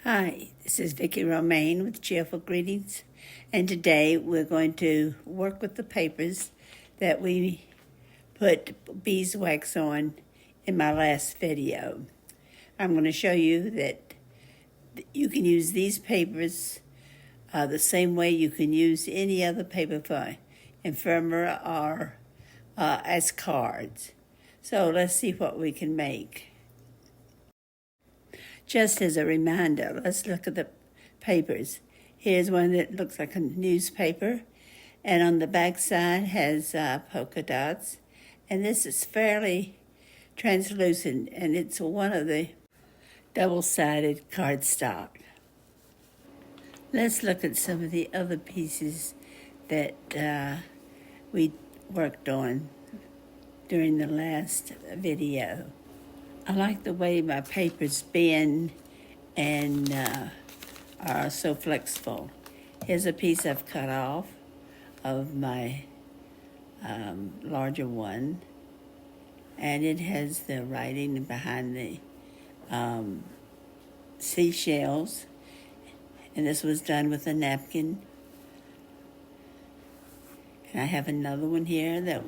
Hi, this is Vicki Romaine with Cheerful Greetings, and today we're going to work with the papers that we put beeswax on in my last video. I'm going to show you that you can use these papers the same way you can use any other paper for ephemera or as cards. So let's see what we can make. Just as a reminder, let's look at the papers. Here's one that looks like a newspaper, and on the back side has polka dots. And this is fairly translucent, and it's one of the double-sided cardstock. Let's look at some of the other pieces that we worked on during the last video. I like the way my papers bend and are so flexible. Here's a piece I've cut off of my larger one, and it has the writing behind the seashells, and this was done with a napkin. And I have another one here that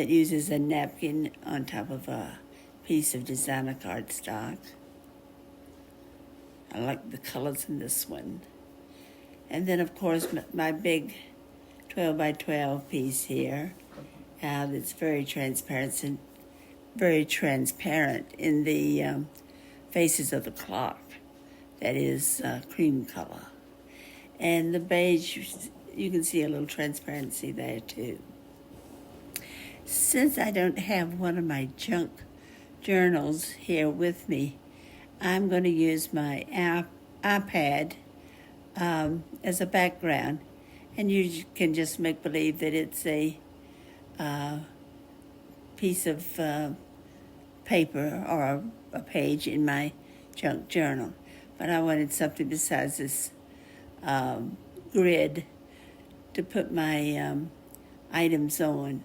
uses a napkin on top of a piece of designer cardstock. I like the colors in this one. And then, of course, my big 12 by 12 piece here that's very transparent in the faces of the clock. That is cream color. And the beige, you can see a little transparency there too. Since I don't have one of my junk journals here with me, I'm going to use my iPad as a background, and you can just make believe that it's a piece of paper or a page in my junk journal. But I wanted something besides this grid to put my items on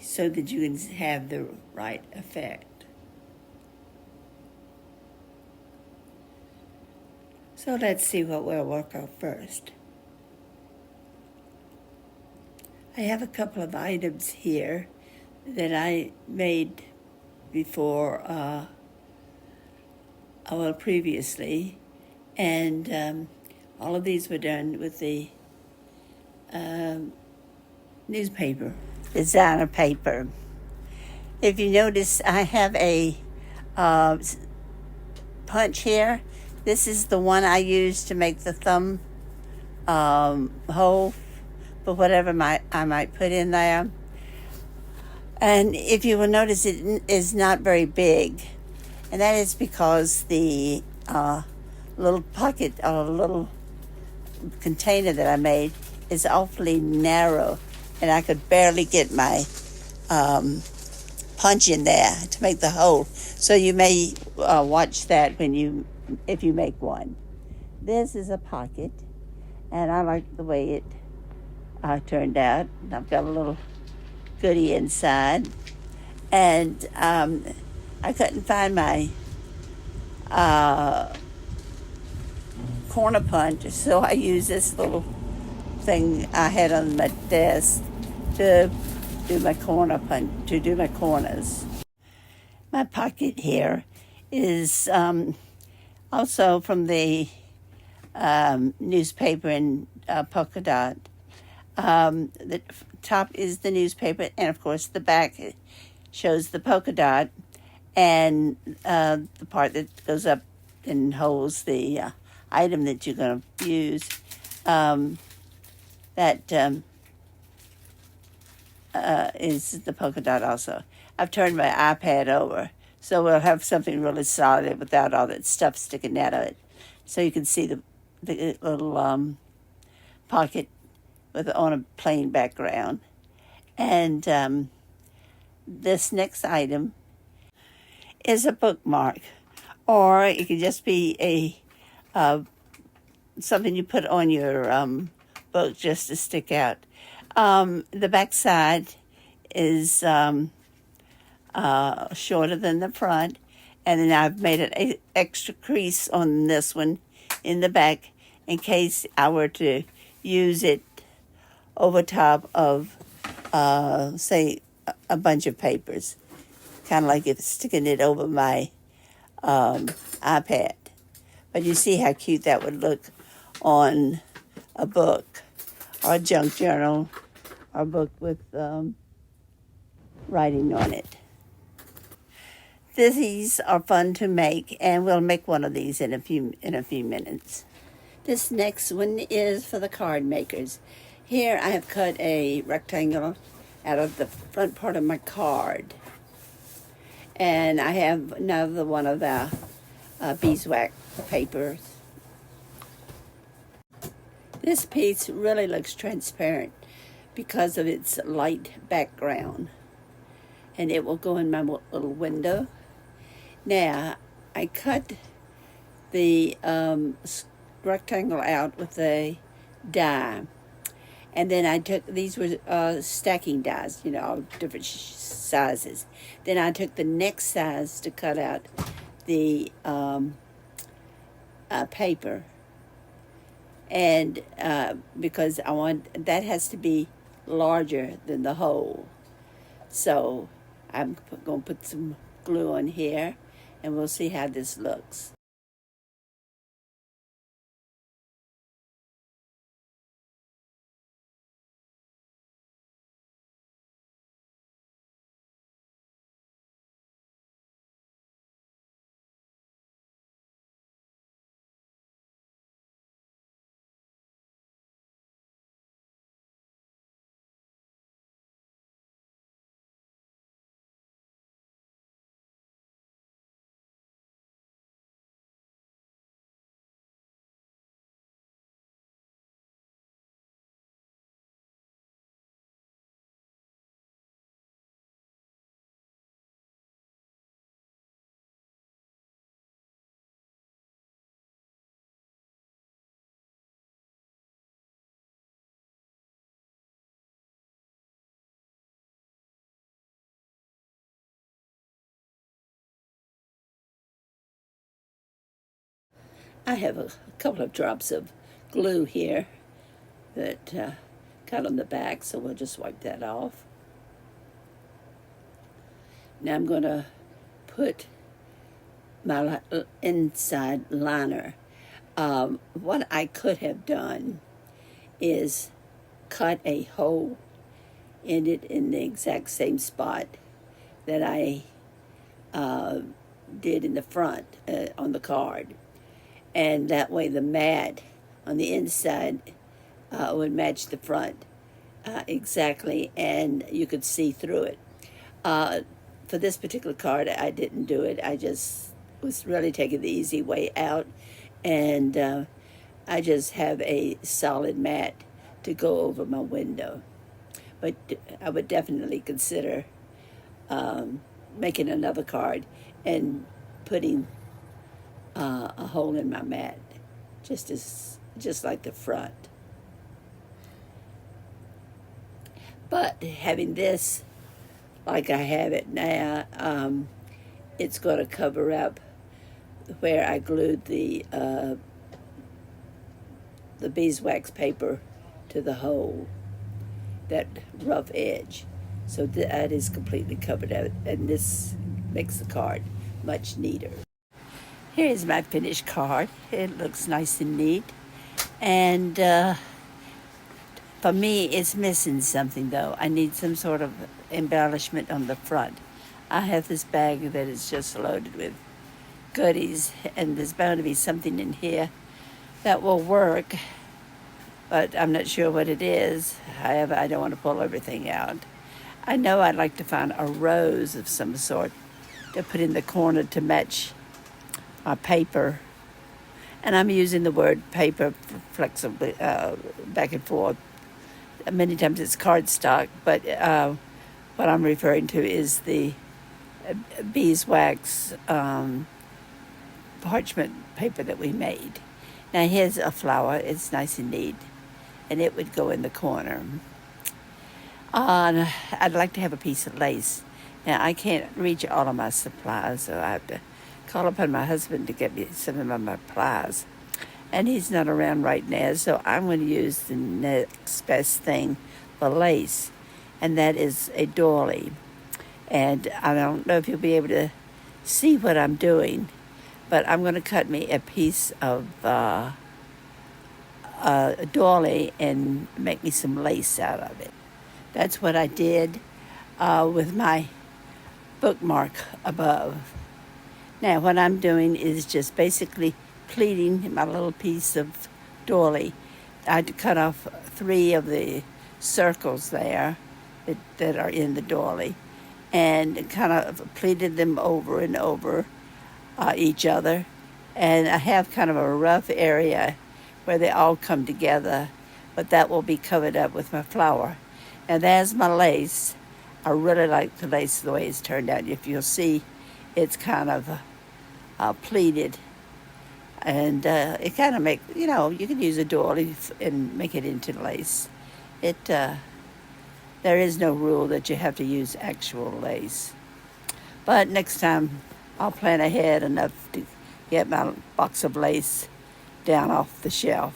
so that you can have the right effect. So let's see what we'll work on first. I have a couple of items here that I made before, previously, and all of these were done with the newspaper, designer paper. If you notice, I have a punch here. This is the one I use to make the thumb hole for whatever I might put in there. And if you will notice, it is not very big. And that is because the little pocket or little container that I made is awfully narrow, and I could barely get my punch in there to make the hole. So you may watch that if you make one. This is a pocket, and I like the way it turned out. I've got a little goodie inside, and I couldn't find my corner punch, so I used this little thing I had on my desk to do my corners. My pocket here is also from the newspaper and polka dot. The top is the newspaper, and of course the back shows the polka dot, and the part that goes up and holds the item that you're going to use. Is the polka dot also. I've turned my iPad over, so we'll have something really solid without all that stuff sticking out of it. So you can see the little pocket on a plain background. And this next item is a bookmark, or it could just be a something you put on your book just to stick out. The back side is shorter than the front, And then I've made an extra crease on this one in the back in case I were to use it over top of, say, a bunch of papers. Kind of like if sticking it over my iPad. But you see how cute that would look on a book or a junk journal or a book with writing on it. These are fun to make, and we'll make one of these in a few minutes. This next one is for the card makers. Here I have cut a rectangle out of the front part of my card, and I have another one of the beeswax papers. This piece really looks transparent because of its light background, and it will go in my little window. Now, I cut the rectangle out with a die, and then I took, these were stacking dies, you know, different sizes. Then I took the next size to cut out the paper, and because I want, that has to be larger than the hole. So I'm going to put some glue on here, and we'll see how this looks. I have a couple of drops of glue here that got on the back, so we'll just wipe that off. Now I'm going to put my inside liner. What I could have done is cut a hole in it in the exact same spot that I did in the front on the card. And that way the mat on the inside would match the front exactly, and you could see through it. For this particular card, I didn't do it. I just was really taking the easy way out, and I just have a solid mat to go over my window. But I would definitely consider making another card and putting a hole in my mat, just like the front. But having this like I have it now, it's going to cover up where I glued the beeswax paper to the hole, that rough edge. So that is completely covered up, and this makes the card much neater. Here's my finished card. It looks nice and neat. And for me, it's missing something, though. I need some sort of embellishment on the front. I have this bag that is just loaded with goodies, and there's bound to be something in here that will work, but I'm not sure what it is. However, I don't want to pull everything out. I know I'd like to find a rose of some sort to put in the corner to match my paper. And I'm using the word paper flexibly back and forth. Many times it's cardstock, but what I'm referring to is the beeswax parchment paper that we made. Now here's a flower. It's nice and neat, and it would go in the corner. I'd like to have a piece of lace. Now I can't reach all of my supplies, so I have to call upon my husband to get me some of my pliers. And he's not around right now, so I'm going to use the next best thing for lace, and that is a doily. And I don't know if you'll be able to see what I'm doing, but I'm going to cut me a piece of a doily and make me some lace out of it. That's what I did with my bookmark above. Now what I'm doing is just basically pleating my little piece of doily. I had to cut off 3 of the circles there that are in the doily, and kind of pleated them over and over each other. And I have kind of a rough area where they all come together, but that will be covered up with my flower. And there's my lace. I really like the lace the way it's turned out. If you'll see, it's kind of pleated. And it kind of makes, you can use a doily and make it into lace. There is no rule that you have to use actual lace. But next time, I'll plan ahead enough to get my box of lace down off the shelf.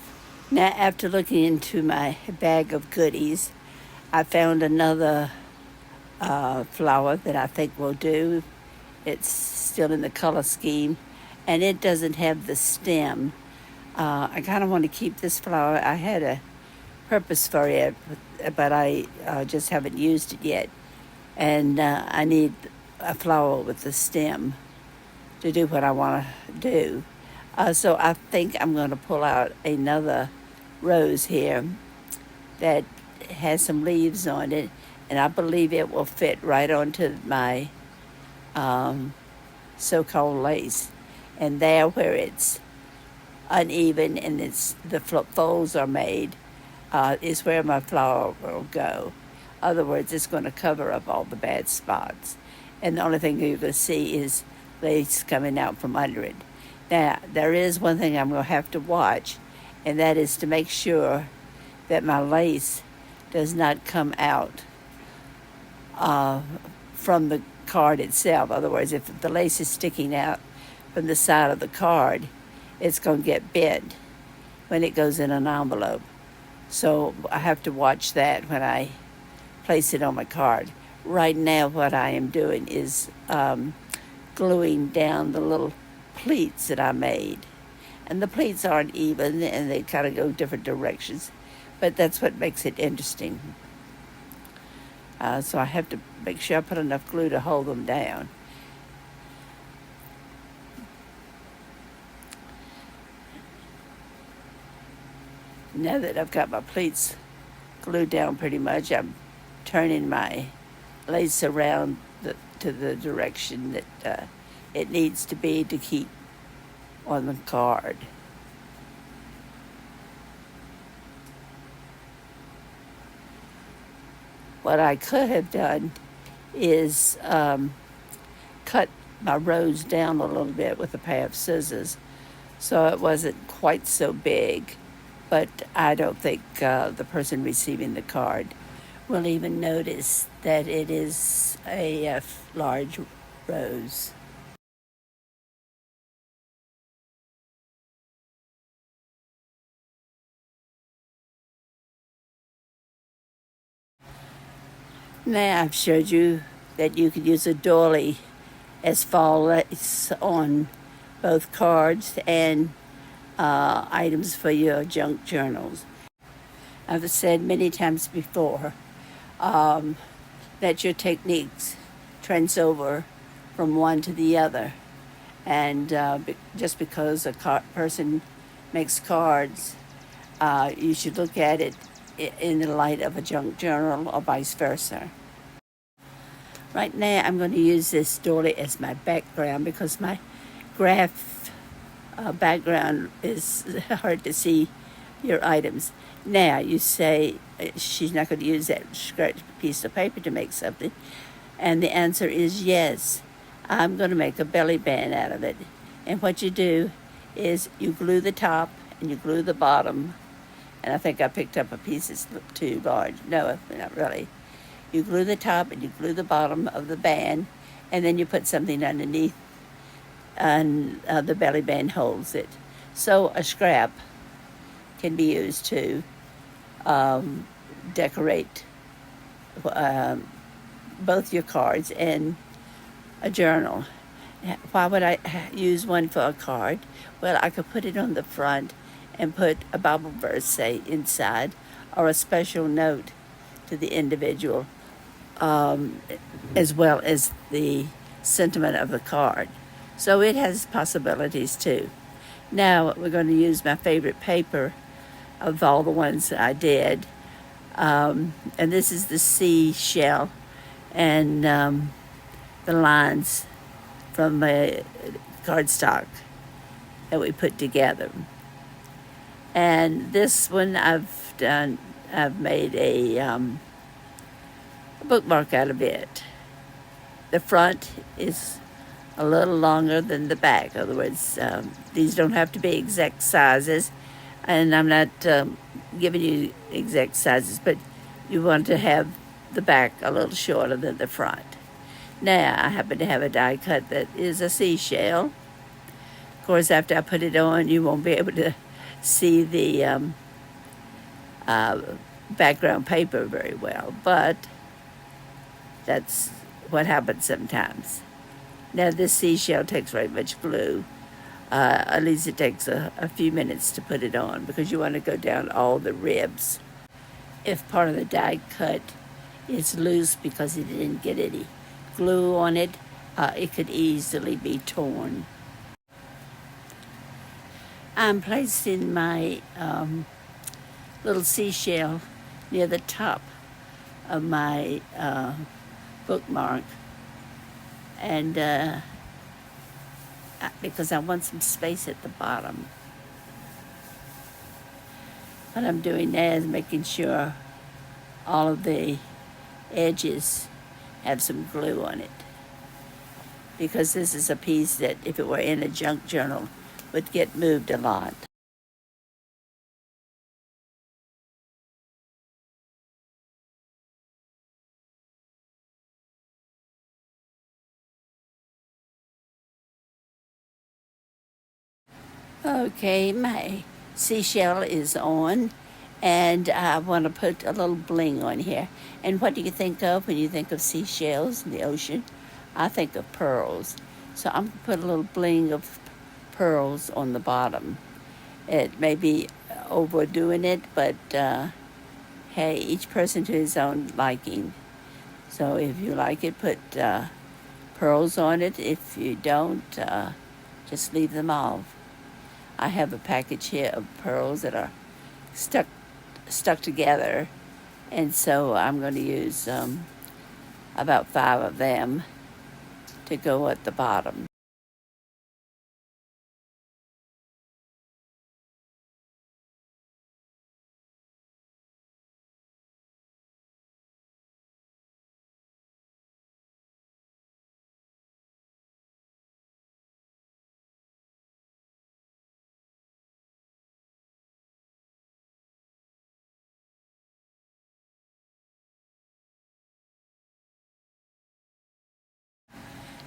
Now, after looking into my bag of goodies, I found another flower that I think will do. It's still in the color scheme, and it doesn't have the stem. I kind of want to keep this flower. I had a purpose for it, but I just haven't used it yet. And I need a flower with the stem to do what I want to do. So I think I'm going to pull out another rose here that has some leaves on it, and I believe it will fit right onto my so-called lace. And there where it's uneven and the folds are made is where my flower will go. In other words, it's going to cover up all the bad spots. And the only thing you're going to see is lace coming out from under it. Now, there is one thing I'm going to have to watch, and that is to make sure that my lace does not come out from the card itself. In other words, if the lace is sticking out from the side of the card, it's going to get bent when it goes in an envelope. So I have to watch that when I place it on my card. Right now, what I am doing is gluing down the little pleats that I made. And the pleats aren't even, and they kind of go different directions. But that's what makes it interesting. So I have to make sure I put enough glue to hold them down. Now that I've got my pleats glued down pretty much, I'm turning my lace around to the direction that it needs to be to keep on the card. What I could have done is cut my rose down a little bit with a pair of scissors so it wasn't quite so big, but I don't think the person receiving the card will even notice that it is a large rose. Now I've showed you that you could use a doily as fall lace on both cards and items for your junk journals. I've said many times before that your techniques trends over from one to the other. And just because a person makes cards, you should look at it in the light of a junk journal or vice versa. Right now I'm going to use this doily as my background because my graph background is hard to see your items. Now you say she's not going to use that scratch piece of paper to make something, and the answer is yes. I'm going to make a belly band out of it. And what you do is you glue the top and you glue the bottom. And I think I picked up a piece that's too large. No, not really. You glue the top and you glue the bottom of the band, and then you put something underneath and the belly band holds it. So a scrap can be used to decorate both your cards and a journal. Why would I use one for a card? Well, I could put it on the front and put a Bible verse, say, inside, or a special note to the individual, as well as the sentiment of the card. So it has possibilities too. Now we're going to use my favorite paper of all the ones I did. And this is the Seashell, and the lines from the cardstock that we put together. And this one I've made a bookmark out of it. The front is a little longer than the back. In other words, these don't have to be exact sizes, and I'm not giving you exact sizes, but you want to have the back a little shorter than the front. Now, I happen to have a die cut that is a seashell. Of course, after I put it on, you won't be able to see the background paper very well, but that's what happens sometimes. Now, this seashell takes very much glue. At least it takes a few minutes to put it on, because you want to go down all the ribs. If part of the die cut is loose because it didn't get any glue on it, it could easily be torn. I'm placing my little seashell near the top of my bookmark, and because I want some space at the bottom. What I'm doing now is making sure all of the edges have some glue on it, because this is a piece that, if it were in a junk journal, would get moved a lot. Okay, my seashell is on, and I want to put a little bling on here. And what do you think of when you think of seashells in the ocean? I think of pearls. So I'm going to put a little bling of pearls on the bottom. It may be overdoing it, but hey, each person to his own liking. So if you like it, put pearls on it. If you don't, just leave them off. I have a package here of pearls that are stuck together, and so I'm going to use about 5 of them to go at the bottom.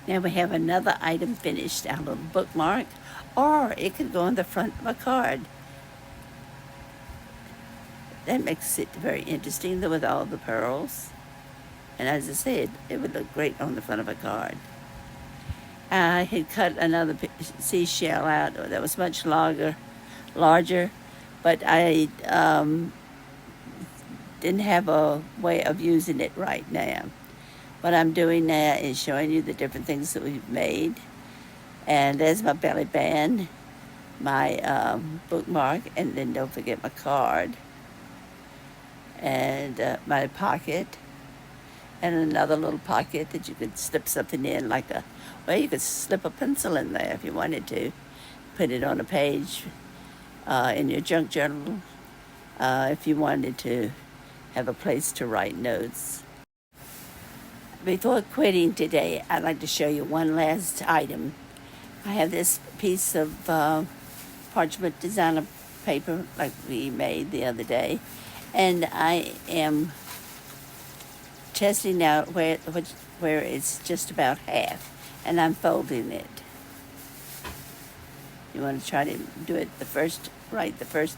Now we have another item finished, our little bookmark, or it could go on the front of a card. That makes it very interesting with all the pearls. And as I said, it would look great on the front of a card. I had cut another seashell out that was much larger, but I didn't have a way of using it right now. What I'm doing now is showing you the different things that we've made. And there's my belly band, my bookmark, and then don't forget my card, and my pocket, and another little pocket that you could slip something in, you could slip a pencil in there if you wanted to. Put it on a page in your junk journal if you wanted to have a place to write notes. Before quitting today, I'd like to show you one last item. I have this piece of parchment designer paper like we made the other day, and I am testing out where it's just about half, and I'm folding it. You want to try to do it the first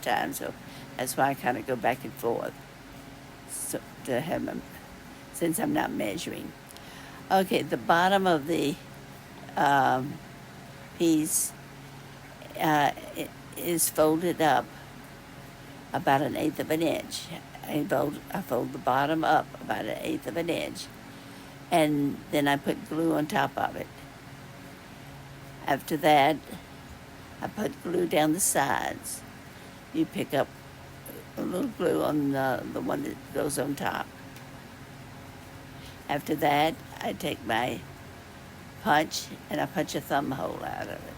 time, so that's why I kind of go back and forth, so to have them, since I'm not measuring. Okay, the bottom of the piece it is folded up about 1/8 of an inch. I fold the bottom up about 1/8 of an inch, and then I put glue on top of it. After that, I put glue down the sides. You pick up a little glue on the one that goes on top. After that, I take my punch and I punch a thumb hole out of it.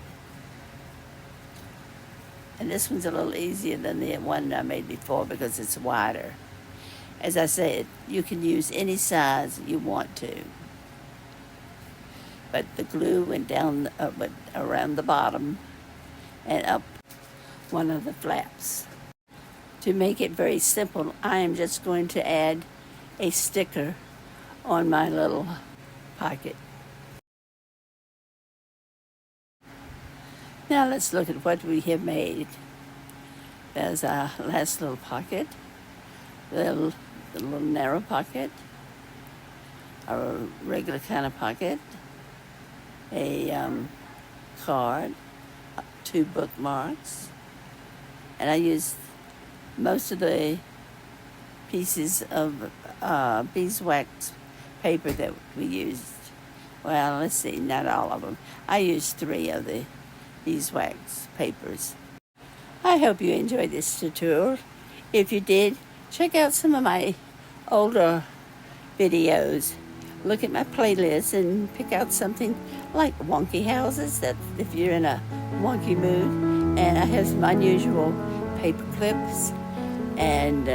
And this one's a little easier than the one I made before because it's wider. As I said, you can use any size you want to. But the glue went down around the bottom and up one of the flaps. To make it very simple, I am just going to add a sticker on my little pocket. Now let's look at what we have made. There's our last little pocket, the little narrow pocket, a regular kind of pocket, a card, 2 bookmarks, and I used most of the pieces of beeswax paper that we used. Well, let's see, not all of them. I used 3 of the beeswax papers. I hope you enjoyed this tutorial. If you did, check out some of my older videos. Look at my playlist and pick out something like wonky houses, that if you're in a wonky mood. And I have some unusual paper clips and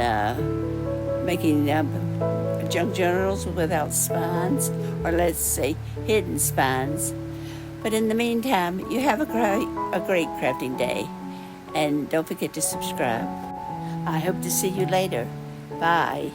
making junk journals without spines, or let's say hidden spines. But in the meantime, you have a great crafting day, and don't forget to subscribe. I hope to see you later. Bye.